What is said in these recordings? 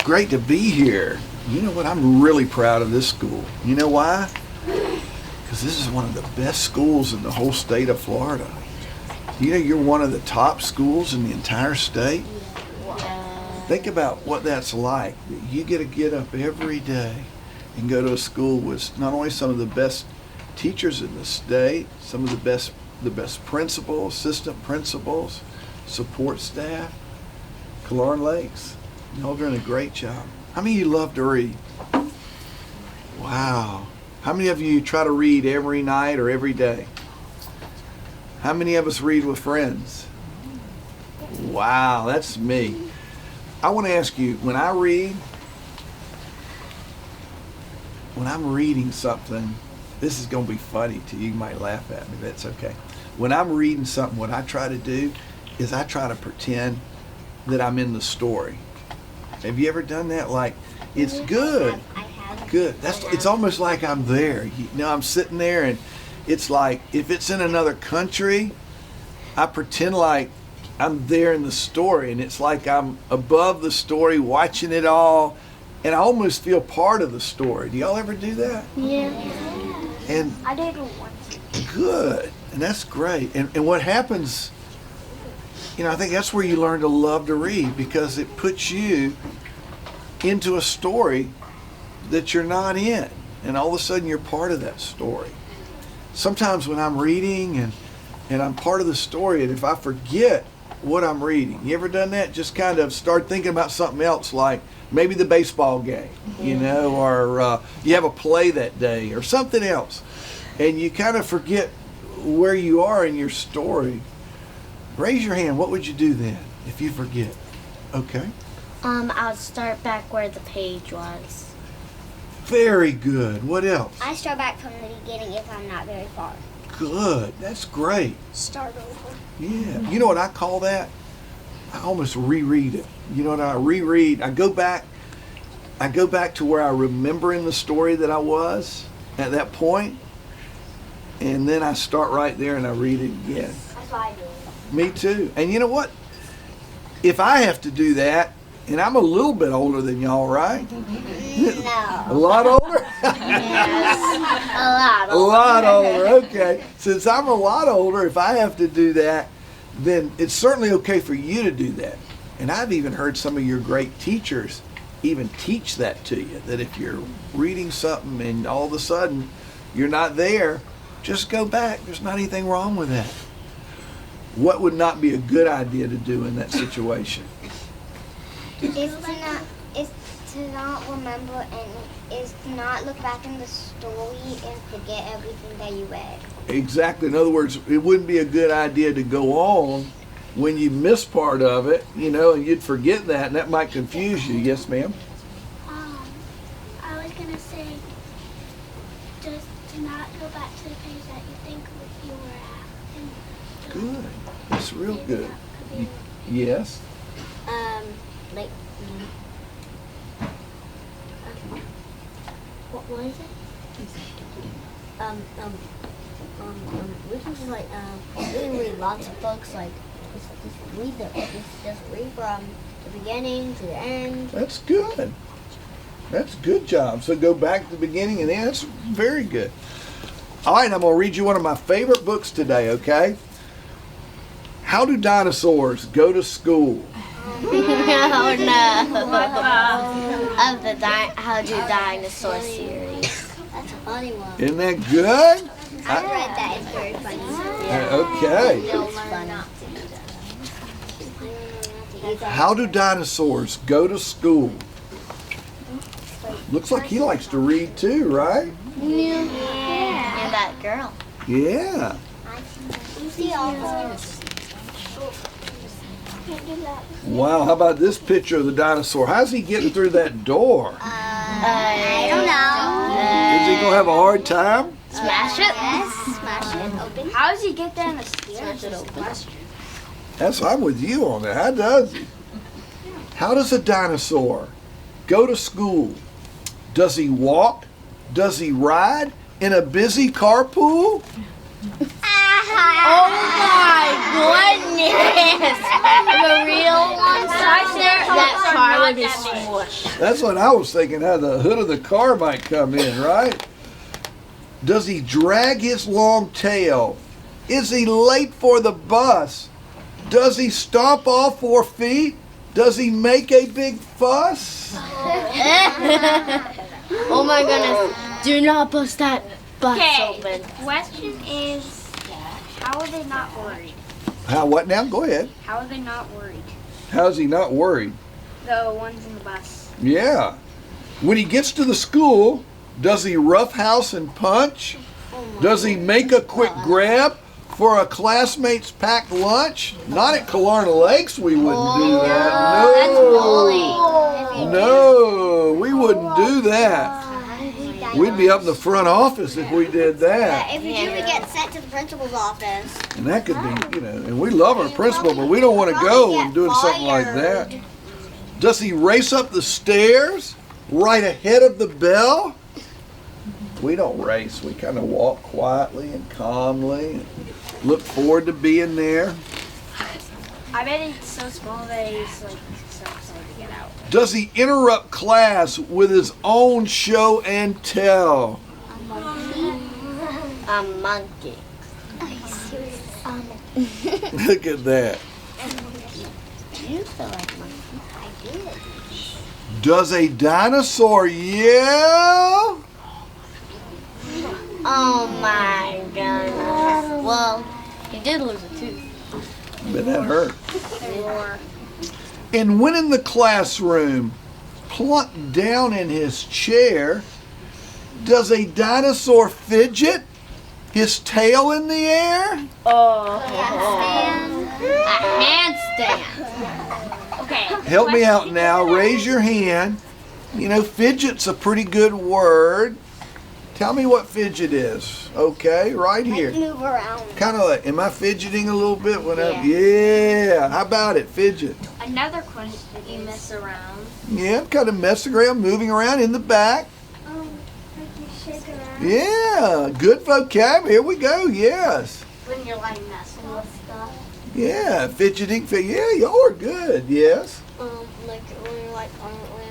great to be here. You know what? I'm really proud of this school. You know why? Because this is one of the best schools in the whole state of Florida. You know, you're one of the top schools in the entire state. Think about what that's like. You get to get up every day and go to a school with not only some of the best teachers in the state, some of the best principals, assistant principals, support staff. Killearn Lakes, y'all doing a great job. How many of you love to read? Wow. How many of you try to read every night or every day? How many of us read with friends? Wow, that's me. I want to ask you, when I'm reading something, this is going to be funny to you. You might laugh at me, that's okay. When I'm reading something, what I try to do is I try to pretend that I'm in the story. Have you ever done that? Like, it's good. Good. It's almost like I'm there. You know, I'm sitting there, and it's like, if it's in another country, I pretend like I'm there in the story, and it's like I'm above the story, watching it all, and I almost feel part of the story. Do y'all ever do that? Yeah. And I did it once. Good. And that's great. And what happens, you know, I think that's where you learn to love to read, because it puts you into a story that you're not in, and all of a sudden you're part of that story. Sometimes when I'm reading and I'm part of the story, and if I forget what I'm reading, you ever done that? Just kind of start thinking about something else, like maybe the baseball game, you know, or you have a play that day or something else, and you kind of forget where you are in your story. Raise your hand. What would you do then if you forget? Okay. I'll start back where the page was. Very good. What else? I start back from the beginning if I'm not very far. Good. That's great. Start over. Yeah. You know what I call that? I almost reread it. You know what I reread? I go back to where I remember in the story that I was at that point, and then I start right there and I read it again. That's what I do. Me too. And you know what? If I have to do that, and I'm a little bit older than y'all, right? No. A lot older? Yes. A lot. A lot older, okay. Since I'm a lot older, if I have to do that, then it's certainly okay for you to do that. And I've even heard some of your great teachers even teach that to you, that if you're reading something and all of a sudden you're not there, just go back. There's not anything wrong with that. What would not be a good idea to do in that situation? It's to not remember, and is to not look back in the story and forget everything that you read. Exactly. In other words, it wouldn't be a good idea to go on when you miss part of it, you know, and you'd forget that, and that might confuse you. Yes, ma'am? I was going to say, just to not go back to the page that you think you were at. Good. That's real good. Yes? Like, What was it? we can just like, we can read lots of books, like, just read from the beginning to the end. That's good. That's a good job. So go back to the beginning and end. That's very good. All right, I'm going to read you one of my favorite books today, okay? How Do Dinosaurs Go to School? Oh no. Of the How Do Dinosaur series. That's a funny one. Isn't that good? I read that. It's very funny. Okay. It's funny. How do dinosaurs go to school? Looks like he likes to read too, right? Yeah. And that girl. Yeah. You see all those. Wow, how about this picture of the dinosaur? How's he getting through that door? I don't know. Is he going to have a hard time? Smash it? Yes, smash it open. How does he get down the stairs? I'm with you on that. How does he? How does a dinosaur go to school? Does he walk? Does he ride in a busy carpool? Oh my goodness! The real one, that car would be smush. That's what I was thinking, how the hood of the car might come in, right? Does he drag his long tail? Is he late for the bus? Does he stomp all 4 feet? Does he make a big fuss? Oh my goodness. Do not bust that bus open. Question is, how are they not worried? How, what now? Go ahead. How are they not worried? How's he not worried? The ones in the bus. Yeah. When he gets to the school, does he roughhouse and punch? Does he make a quick grab for a classmate's packed lunch? Not at Killearn Lakes, we wouldn't do that. No. No, we wouldn't do that. We'd be up in the front office if we did that. If you do, we get sent to the principal's office. And that could be, and we love our principal, but we don't want to go when doing something like that. Does he race up the stairs right ahead of the bell? We don't race. We kind of walk quietly and calmly and look forward to being there. I bet it's so small that he's like so excited to get out. Does he interrupt class with his own show and tell? A monkey. Look at that. Do you feel like monkey? Does a dinosaur yell? Oh my goodness. Well, he did lose a tooth. But that hurt. Or And when in the classroom, plunked down in his chair, does a dinosaur fidget, his tail in the air? Oh. A handstand. okay. Help me out now. Raise your hand. Fidget's a pretty good word. Tell me what fidget is. Okay, right here. Move around. Kind of like, am I fidgeting a little bit? Yeah. How about it, fidget? Another question. You mess around. Yeah, I'm kind of messing around, moving around in the back. Like you shake around. Yeah, good vocab. Here we go. Yes. When you're like messing with stuff. Yeah, fidgeting. Yeah, y'all are good. Yes. Like when you're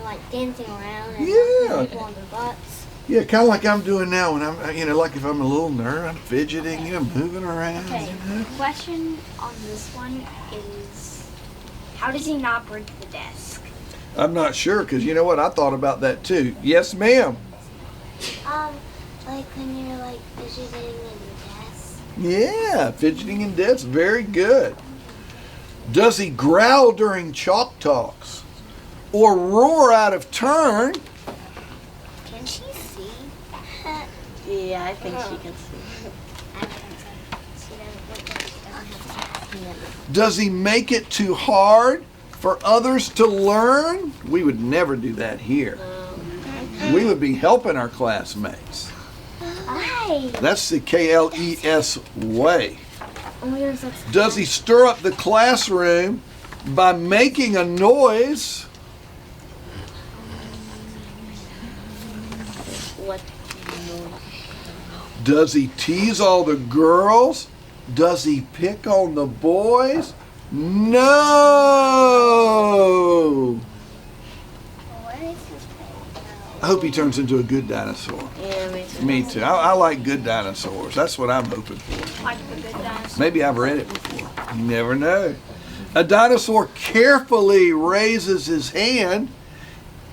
like dancing around and Yeah. people on their butts. Yeah, kind of like I'm doing now when I'm, like if I'm a little nerd, I'm fidgeting, moving around. Okay. Question on this one is, how does he not break the desk? I'm not sure because you know what? I thought about that too. Yes, ma'am. Like when you're like fidgeting in the desk. Yeah, fidgeting in desk. Very good. Does he growl during chalk talks or roar out of turn? Can she see? Yeah, I think she can see. Does he make it too hard for others to learn? We would never do that here. We would be helping our classmates. That's the KLES way. Does he stir up the classroom by making a noise? What? Does he tease all the girls? Does he pick on the boys? No! I hope he turns into a good dinosaur. Yeah, me too. Me too. I like good dinosaurs. That's what I'm hoping for. Like the good dinosaur. Maybe I've read it before. You never know. A dinosaur carefully raises his hand.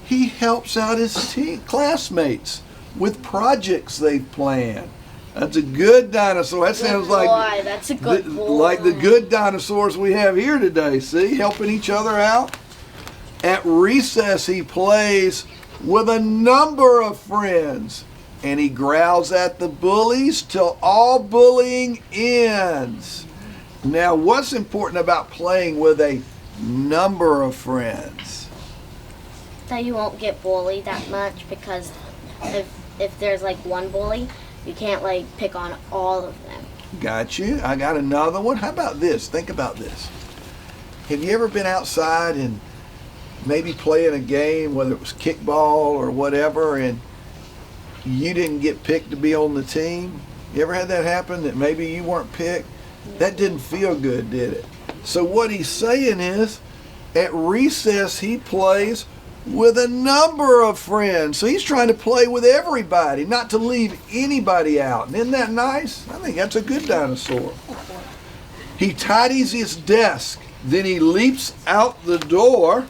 He helps out his classmates with projects they've planned. That's a good dinosaur. That sounds like boy, that's a good boy. like the good dinosaurs we have here today. See, helping each other out. At recess, he plays with a number of friends, and he growls at the bullies till all bullying ends. Now, what's important about playing with a number of friends? That you won't get bullied that much, because if there's like one bully, you can't like pick on all of them. Got you. I got another one. How about this? Think about this. Have you ever been outside and maybe playing a game, whether it was kickball or whatever, and you didn't get picked to be on the team? You ever had that happen, that maybe you weren't picked? That didn't feel good, did it? So what he's saying is, at recess he plays with a number of friends. So he's trying to play with everybody, not to leave anybody out. And isn't that nice? I think that's a good dinosaur. He tidies his desk. Then he leaps out the door.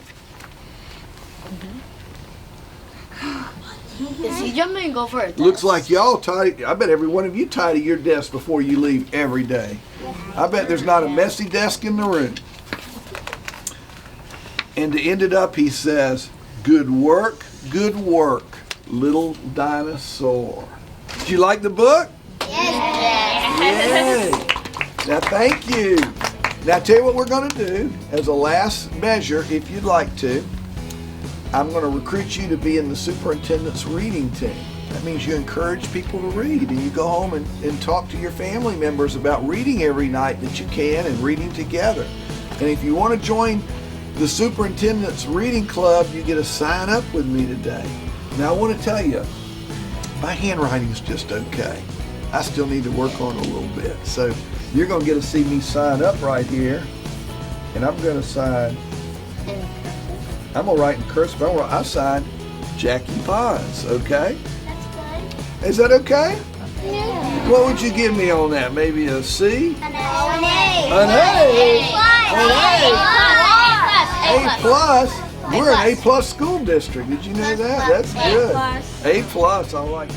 Is he jumping and go for it? Looks like y'all tidy. I bet every one of you tidy your desk before you leave every day. I bet there's not a messy desk in the room. And to end it up, he says, good work, little dinosaur. Did you like the book? Yes. Yay. Now, thank you. Now, I'll tell you what we're going to do as a last measure, if you'd like to. I'm going to recruit you to be in the superintendent's reading team. That means you encourage people to read, and you go home and talk to your family members about reading every night that you can and reading together. And if you want to join the superintendent's reading club, you get to sign up with me today. Now, I want to tell you, my handwriting is just okay. I still need to work on it a little bit. So you're going to get to see me sign up right here, and I'm going to sign. I'm going to write in cursive. I signed Jackie Pons, okay? That's good. Is that okay? Yeah. What would you give me on that? Maybe a C? An A. An A? A plus. We're an A plus school district. Did you know that? That's good. A plus. I like it.